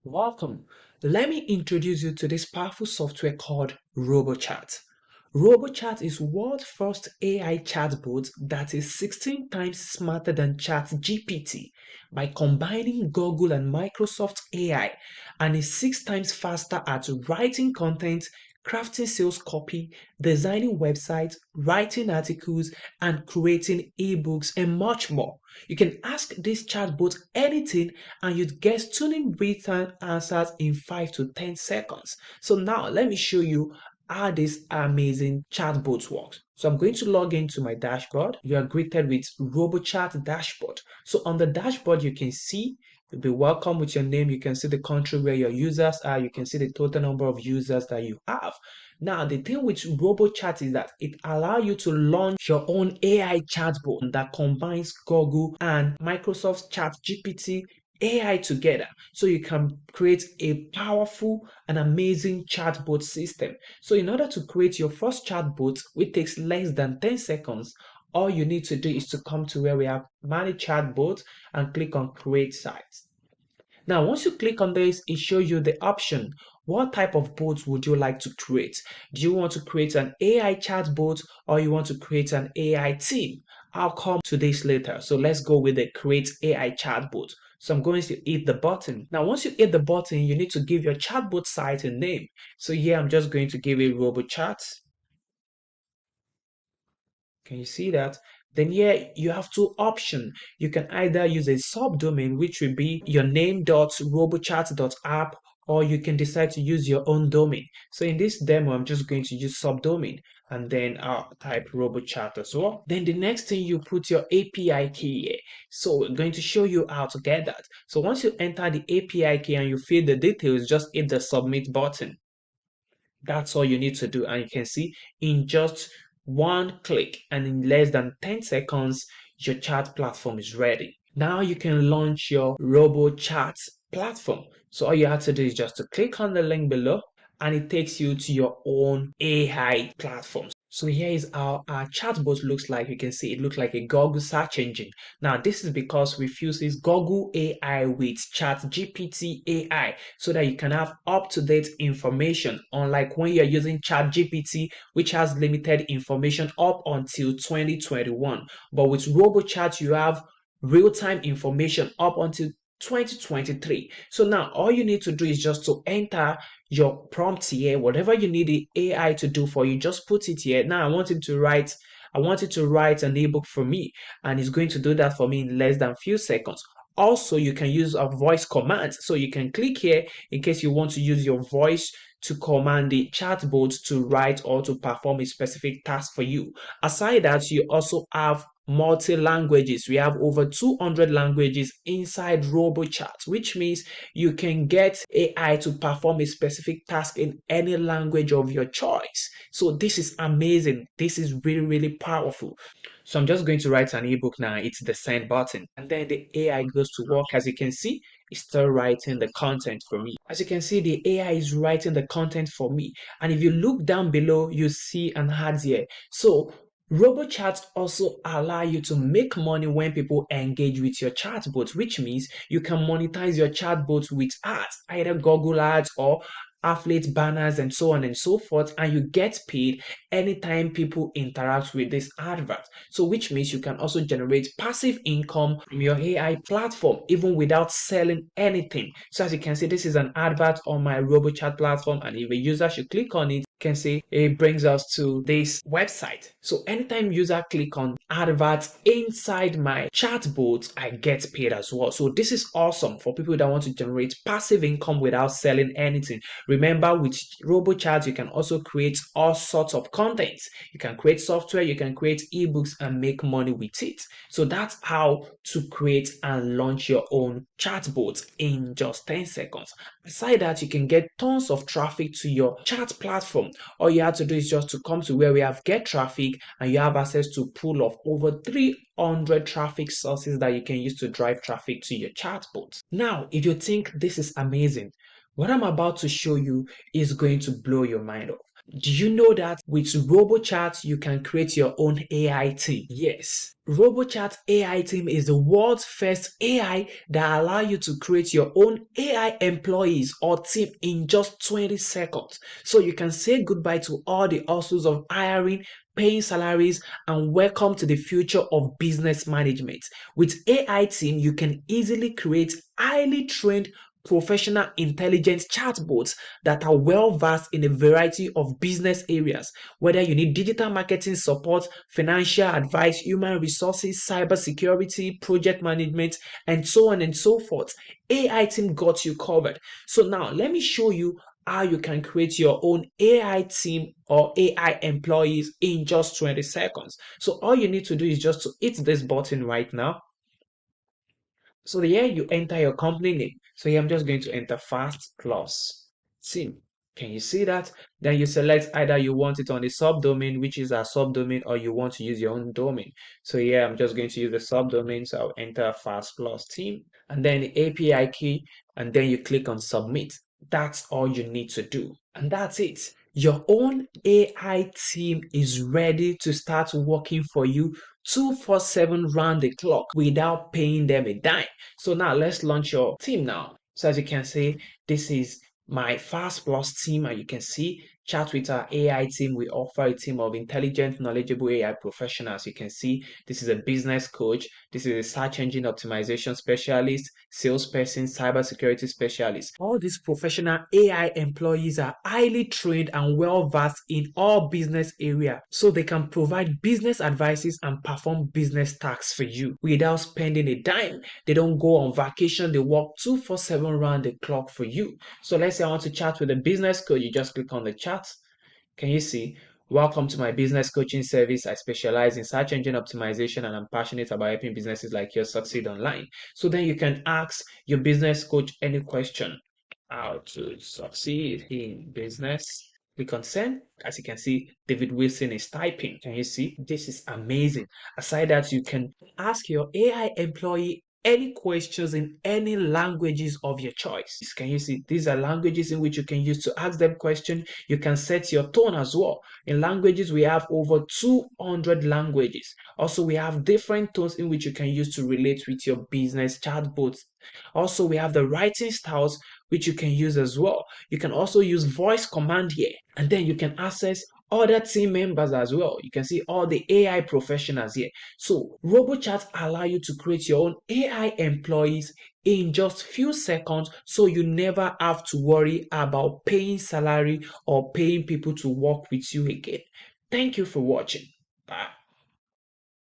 Welcome. Let me introduce you to this powerful software called RoboChat. RoboChat is world's first AI chatbot that is 16 times smarter than ChatGPT by combining Google and Microsoft AI, and is 6 times faster at writing content, crafting sales copy, designing websites, writing articles, and creating ebooks and much more. You can ask this chatbot anything and you'd get stunning written answers in 5 to 10 seconds. So now let me show you how this amazing chatbot works. So I'm going to log into my dashboard. You are greeted with RoboChat dashboard. So on the dashboard, you can see you'll be welcome with your name. You can see the country where your users are. You can see the total number of users that you have. Now, the thing with RoboChat is that it allows you to launch your own AI chatbot that combines Google and Microsoft's ChatGPT AI together, so you can create a powerful and amazing chatbot system. So in order to create your first chatbot, which takes less than 10 seconds, all you need to do is to come to where we have manage chatbot and click on create site. Now, once you click on this, it shows you the option. What type of bot would you like to create? Do you want to create an AI chatbot or you want to create an AI team? I'll come to this later. So let's go with the create AI chatbot. So I'm going to hit the button. Now, once you hit the button, you need to give your chatbot site a name. So here I'm just going to give it RoboChat. Can you see that? Then here you have two options. You can either use a subdomain, which will be your name.robochat.app, or you can decide to use your own domain. So in this demo, I'm just going to use subdomain and then I'll type RoboChat as well. Then the next thing, you put your API key here. So we're going to show you how to get that. So once you enter the API key and you fill the details, just hit the submit button. That's all you need to do. And you can see in just one click and in less than 10 seconds, your chat platform is ready. Now you can launch your RoboChat platform. So all you have to do is just to click on the link below and it takes you to your own AI platform. So here is how our chatbot looks like. You can see it looks like a Google search engine. Now this is because we fuses Google AI with ChatGPT AI so that you can have up-to-date information, unlike when you're using ChatGPT, which has limited information up until 2021. But with RoboChat, you have real-time information up until 2023. So now all you need to do is just to enter your prompt here, whatever you need the AI to do for you, just put it here. Now I want it to write an ebook for me, and it's going to do that for me in less than few seconds. Also, you can use a voice command. So you can click here in case you want to use your voice to command the chatbot to write or to perform a specific task for you. Aside that, you also have multi-languages. We have over 200 languages inside RoboChat, which means you can get AI to perform a specific task in any language of your choice. So this is amazing. This is really, really powerful. So I'm just going to write an ebook now. It's the send button. And then the AI goes to work. As you can see, it's still writing the content for me. As you can see, the AI is writing the content for me. And if you look down below, you see an ad here. So RoboChat also allow you to make money when people engage with your chatbot, which means you can monetize your chatbot with ads, either Google ads or affiliate banners and so on and so forth, and you get paid anytime people interact with this advert. So which means you can also generate passive income from your AI platform even without selling anything. So as you can see, this is an advert on my RoboChat platform, and if a user should click on it, can see it brings us to this website. So anytime user click on adverts inside my chatbot, I get paid as well. So this is awesome for people that want to generate passive income without selling anything. Remember, with RoboChat, you can also create all sorts of content. You can create software, you can create ebooks and make money with it. So that's how to create and launch your own chatbot in just 10 seconds. Aside that, you can get tons of traffic to your chat platform. All you have to do is just to come to where we have get traffic, and you have access to pool of over 300 traffic sources that you can use to drive traffic to your chatbot. Now, if you think this is amazing, what I'm about to show you is going to blow your mind off. Do you know that with RoboChat you can create your own AI team? Yes. RoboChat AI team is the world's first AI that allow you to create your own AI employees or team in just 20 seconds. So you can say goodbye to all the hustles of hiring, paying salaries, and welcome to the future of business management. With AI team, you can easily create highly trained professional intelligent chatbots that are well versed in a variety of business areas, whether you need digital marketing support, financial advice, human resources, cybersecurity, project management, and so on and so forth. AI team got you covered. So now let me show you how you can create your own AI team or AI employees in just 20 seconds. So all you need to do is just to hit this button right now. So here you enter your company name. So here I'm just going to enter fast plus team. Can you see that? Then you select either you want it on the subdomain, which is our subdomain, or you want to use your own domain. So here I'm just going to use the subdomain. So I'll enter fast plus team and then the API key, and then you click on submit. That's all you need to do. And that's it. Your own AI team is ready to start working for you 247 round the clock without paying them a dime. So now let's launch your team now. So as you can see, this is my Fast Plus team, and you can see chat with our AI team. We offer a team of intelligent, knowledgeable AI professionals. You can see this is a business coach, this is a search engine optimization specialist, salesperson, cybersecurity specialist. All these professional AI employees are highly trained and well versed in all business areas, so they can provide business advices and perform business tasks for you without spending a dime. They don't go on vacation, they work 247 round the clock for you. So let's say I want to chat with a business coach, you just click on the chat. Can you see? Welcome to my business coaching service. I specialize in search engine optimization and I'm passionate about helping businesses like yours succeed online. So then you can ask your business coach any question. How to succeed in business. Click on send. As you can see, David Wilson is typing. Can you see? This is amazing. Aside that, you can ask your AI employee any questions in any languages of your choice. Can you see? These are languages in which you can use to ask them questions. You can set your tone as well. In languages, we have over 200 languages. Also, we have different tones in which you can use to relate with your business chatbots. Also, we have the writing styles which you can use as well. You can also use voice command here, and then you can access other team members as well. You can see all the AI professionals here. So RoboChat allow you to create your own AI employees in just few seconds, so you never have to worry about paying salary or paying people to work with you again. Thank you for watching. Bye.